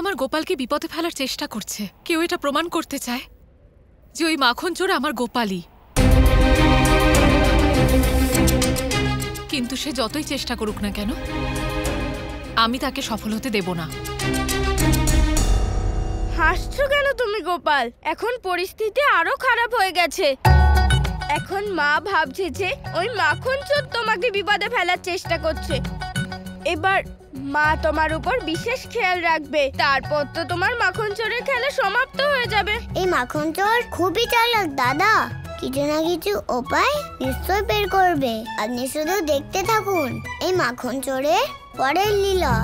আমার গোপালকে বিপদে ফেলার চেষ্টা করছে। কেউ এটা প্রমাণ করতে চায় যে ওই মাখন চোর আমার গোপালই। কিন্তু সে যতই চেষ্টা করুক না কেন, আমি তাকে সফল হতে দেব না। হাসছো কেন তুমি গোপাল? এখন পরিস্থিতি আরো খারাপ হয়ে গেছে। এখন মা ভাবছে যে ওই মাখন চোর তোমাকে বিপদে ফেলার চেষ্টা করছে। এবার মা তোমার উপর বিশেষ খেয়াল রাখবে, তারপর তো তোমার মাখন চোরের খেলা সমাপ্ত হয়ে যাবে। এই মাখন চোর খুবই চালাক দাদা, কিছু না কিছু উপায় নিশ্চয় বের করবে। আপনি শুধু দেখতে থাকুন এই মাখন চোরের পরের লীলা।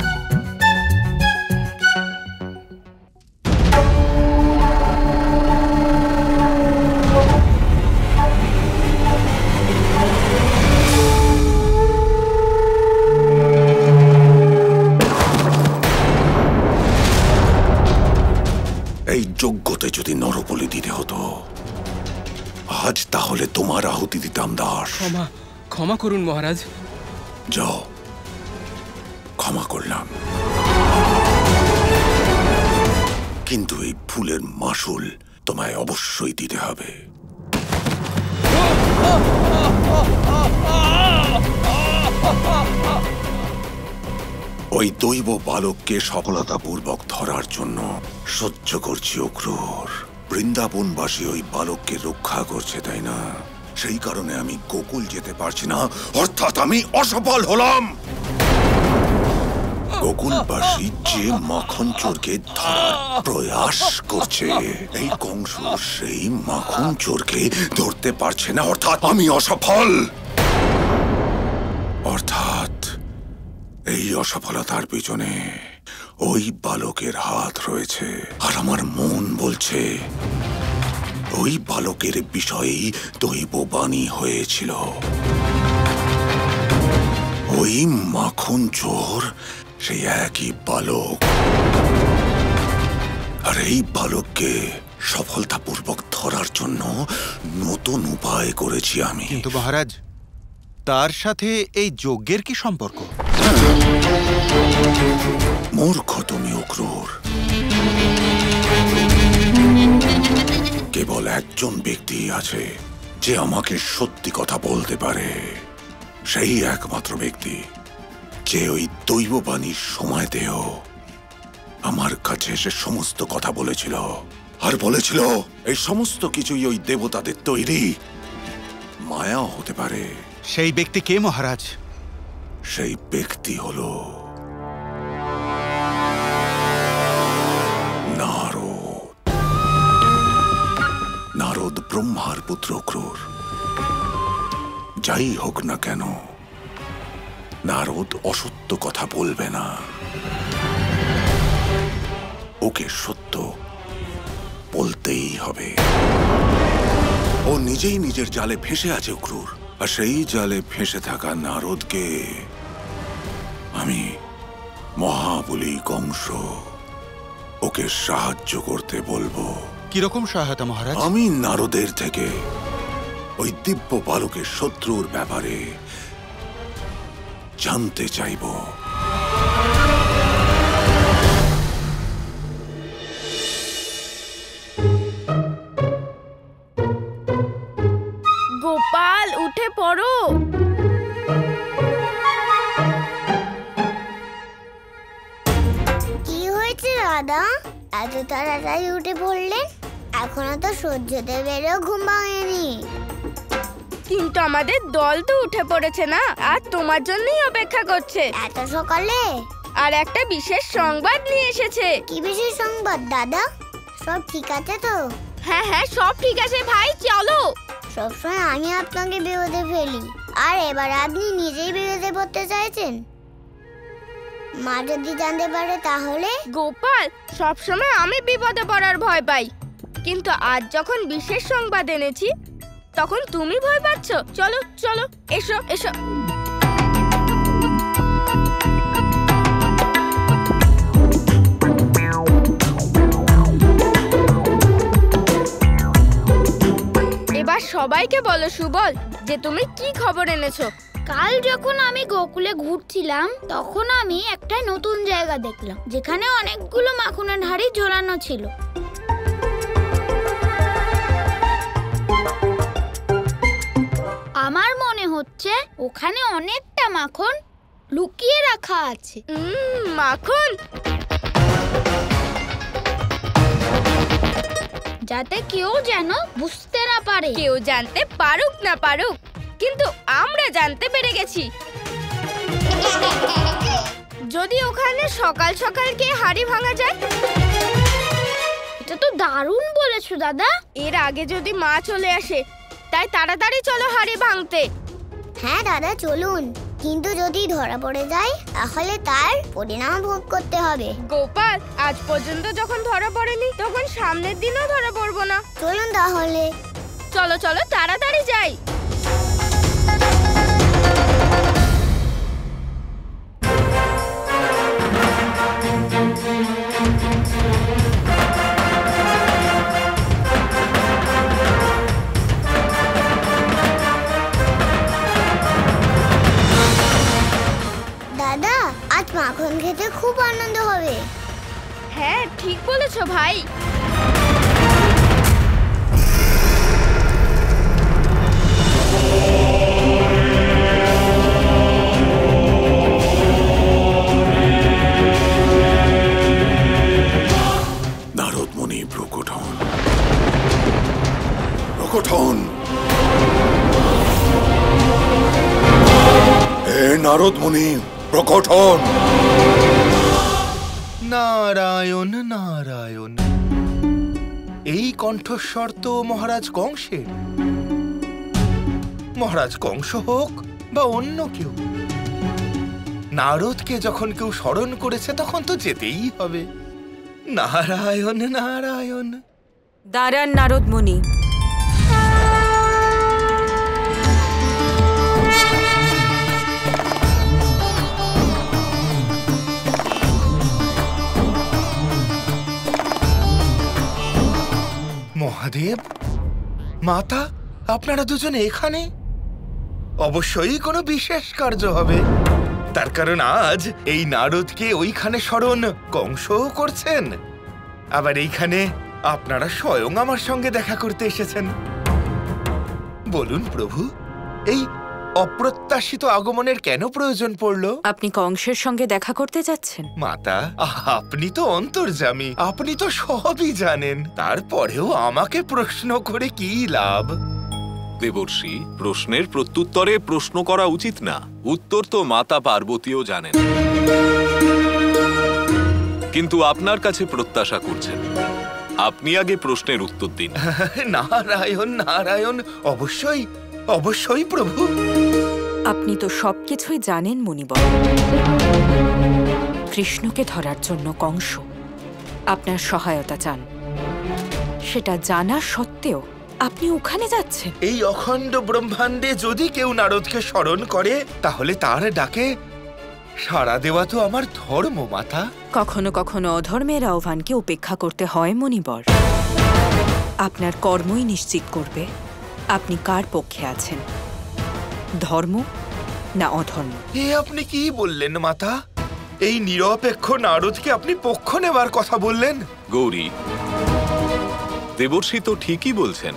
এই যজ্ঞতে যদি নরবলি দিতে হতো আজ, তাহলে তোমার আহুতি দিতাম দাস। ক্ষমা করুন মহারাজ। যাও, ক্ষমা করলাম, কিন্তু এই ফুলের মাসুল তোমায় অবশ্যই দিতে হবে। ওই দৈব বালককে সফলতাপূর্বক ধরার জন্য সহ্য করছি অক্রূর। বৃন্দাবনবাসী ওই বালককে রক্ষা করছে, তাই না? সেই কারণে আমি গোকুল যেতে পারছি না, অর্থাৎ আমি অসফল হলাম। গোকুলবাসী যে মাখন চোরকে ধরার প্রয়াস করছে, এই কংস সেই মাখন চোরকে ধরতে পারছে না, অর্থাৎ আমি অসফল। অর্থাৎ এই অসফলতার পিছনে ওই বালকের হাত রয়েছে। আর আমার মন বলছে ওই বালকের বিষয়েই দৈববাণী হয়েছিল। ওই মাখন চোর সেই একই বালক, আর এই বালককে সফলতাপূর্বক ধরার জন্য নতুন উপায় করেছি আমি। কিন্তু মহারাজ, তার সাথে এই যজ্ঞের কি সম্পর্ক? মূর্খ তুমি অক্রূর। কেবল একজন ব্যক্তি আছে যে আমাকে সত্যি কথা বলতে পারে, সেই একমাত্র ব্যক্তি যে ওই দৈববাণীর সময়তেও আমার কাছে এসে সমস্ত কথা বলেছিল, আর বলেছিল এই সমস্ত কিছুই ওই দেবতাদের তৈরি, মায়া হতে পারে। সেই ব্যক্তি কে মহারাজ? সেই ব্যক্তি হলো নারদ। নারদ ব্রহ্মার পুত্র অক্রূর। যাই হোক না কেন, নারদ অসত্য কথা বলবে না। ওকে সত্য বলতেই হবে। ও নিজেই নিজের জালে ফেঁসে আছে অক্রূর, আর সেই জালে ফেঁসে থাকা নারদকে আমি মহাবলী কংস ওকে সাহায্য করতে বলবো। কিরকম সহায়তা মহারাজ? আমি নারদের থেকে ওই দিব্য বালকের শত্রুর ব্যাপারে জানতে চাইব। গোপাল, উঠে পড়ো। কি হয়েছে দাদা, এত তাড়াতাড়ি উঠে পড়লেন? এখনো তো সূর্যোদয় বেরো ঘুম ভাঙেনি। কিন্তু আমাদের দল তো উঠে পড়েছে না, আর তোমার জন্যই অপেক্ষা করছে। এত সকালে? আর একটা বিশেষ সংবাদ নিয়ে এসেছে। কি বিশেষ সংবাদ দাদা? সব ঠিক আছে তো? হ্যাঁ হ্যাঁ, সব ঠিক আছে ভাই, চলো। সবসময় আমি আপনাকে বিপদে ফেলি, আর এবার আপনি নিজেই বিপদে পড়তে চাইছেন। মা যদি জানতে পারে তাহলে? গোপাল, সবসময় আমি বিপদে পড়ার ভয় পাই, কিন্তু আজ যখন বিশেষ সংবাদ এনেছি তখন তুমি ভয় পাচ্ছ। চলো চলো, এসো এসো। এবার সবাইকে বলো সুবল যে তুমি কি খবর এনেছো। কাল যখন আমি গোকুলে ঘুরছিলাম তখন আমি একটা নতুন জায়গা দেখলাম যেখানে অনেকগুলো মাখনের হাঁড়ি ঝোলানো ছিল। আমার মনে হচ্ছে ওখানে অনেকটা মাখন লুকিয়ে রাখা আছে। মাখন? যাতে কেউ যেন বুঝতে না পারে। কেউ জানতে পারুক না পারুক, কিন্তু আমরা জানতে পেরে গেছি। যদি ওখানে সকাল সকাল কে হাড়ি ভাঙা যায়? এটা তো দারুণ বলেছো দাদা। এর আগে যদি মা চলে আসে, তাই তাড়াতাড়ি চলো হাড়ি ভাঙতে। হ্যাঁ দাদা চলুন, কিন্তু যদি ধরা পড়ে যায় তাহলে তার পরিণাম ভোগ করতে হবে। গোপাল, আজ পর্যন্ত যখন ধরা পড়েনি, তখন সামনের দিনও ধরা পড়বো না। চলুন তাহলে। চলো চলো তাড়াতাড়ি যাই। দাদা, আজ মাখন খেতে খুব আনন্দ হবে। হ্যাঁ ঠিক বলেছো ভাই। নারদ মুনি প্রকট হন, প্রকট হন। হে নারদ মুনি প্রকট হন। নারায়ণ নারায়ণ। এই কণ্ঠস্বর তো মহারাজ কংসের। মহারাজ কংস হোক বা অন্য কেউ, নারদকে যখন কেউ স্মরণ করেছে তখন তো যেতেই হবে। নারায়ণ নারায়ণ। দাঁড়ান নারদ মুনি। মহাদেব, মাতা, আপনারা দুজনে এখানে? অবশ্যই কোনো বিশেষ কার্য হবে, তার কারণ আজ এই নারদকে ওইখানে স্মরণ কংসও করছেন, আবার এইখানে আপনারা স্বয়ং আমার সঙ্গে দেখা করতে এসেছেন। বলুন প্রভু, এই অপ্রত্যাশিত আগমনের কেন প্রয়োজন পড়ল? আপনি কংসের সঙ্গে দেখা করতে যাচ্ছেন? মাতা, আপনি তো অন্তর্যামী, আপনি তো সবই জানেন, তারপরেও আমাকে প্রশ্ন করে কি লাভ? দেবর্ষি, প্রশ্নের প্রত্যুত্তরে প্রশ্ন করা উচিত না। উত্তর তো মাতা পার্বতীও জানেন, কিন্তু আপনার কাছে প্রত্যাশা করছেন। আপনি আগে প্রশ্নের উত্তর দিন। নারায়ণ নারায়ণ, অবশ্যই অবশ্যই প্রভু। আপনি তো সবকিছুই জানেন মুনিবর। কৃষ্ণকে ধরার জন্য কংস আপনার সহায়তা চান, সেটা জানা সত্ত্বেও আপনি ওখানে যাচ্ছেন। এই অখণ্ড ব্রহ্মাণ্ডে যদি কেউ নারদকে স্মরণ করে, তাহলে তার ডাকে সাড়া দেওয়া তো আমার ধর্ম, মাতা। কখনো কখনো অধর্মের আহ্বানকে উপেক্ষা করতে হয় মুনিবর। আপনার কর্মই নিশ্চিত করবে আপনি কার পক্ষে আছেন, ধর্ম না অধর্ম। এ আপনি কি বললেন মাতা? এই নিরপেক্ষ নারদকে আপনি পক্ষ নেবার কথা বললেন? গৌরী, দেবর্ষি তো ঠিকই বলছেন।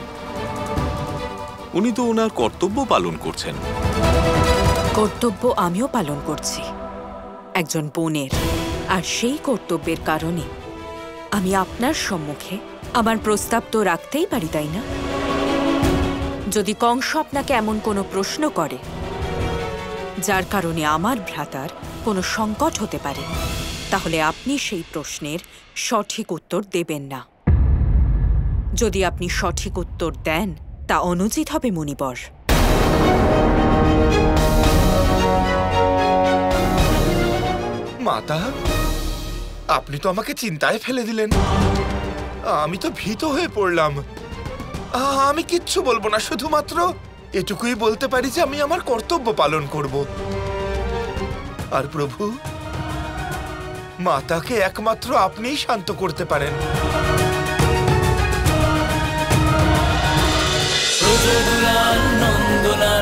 উনি তো ওনার কর্তব্য পালন করছেন। কর্তব্য আমিও পালন করছি একজন বোনের, আর সেই কর্তব্যের কারণে আমি আপনার সম্মুখে আমার প্রস্তাব তো রাখতেই পারি, তাই না? যদি কংস আপনাকে এমন কোনো প্রশ্ন করে যার কারণে আমার ভ্রাতার কোনো সংকট হতে পারে, তাহলে আপনি সেই প্রশ্নের সঠিক উত্তর দেবেন না। যদি আপনি সঠিক উত্তর দেন, তা অনুচিত হবে মুনিবর। মাতা, আপনি তো আমাকে চিন্তায় ফেলে দিলেন। আমি তো ভীত হয়ে পড়লাম। আমি কিচ্ছু বলবো না, শুধুমাত্র এটুকুই বলতে পারি যে আমি আমার কর্তব্য পালন করব। আর প্রভু, মাতাকে একমাত্র আপনিই শান্ত করতে পারেন। নন্দনা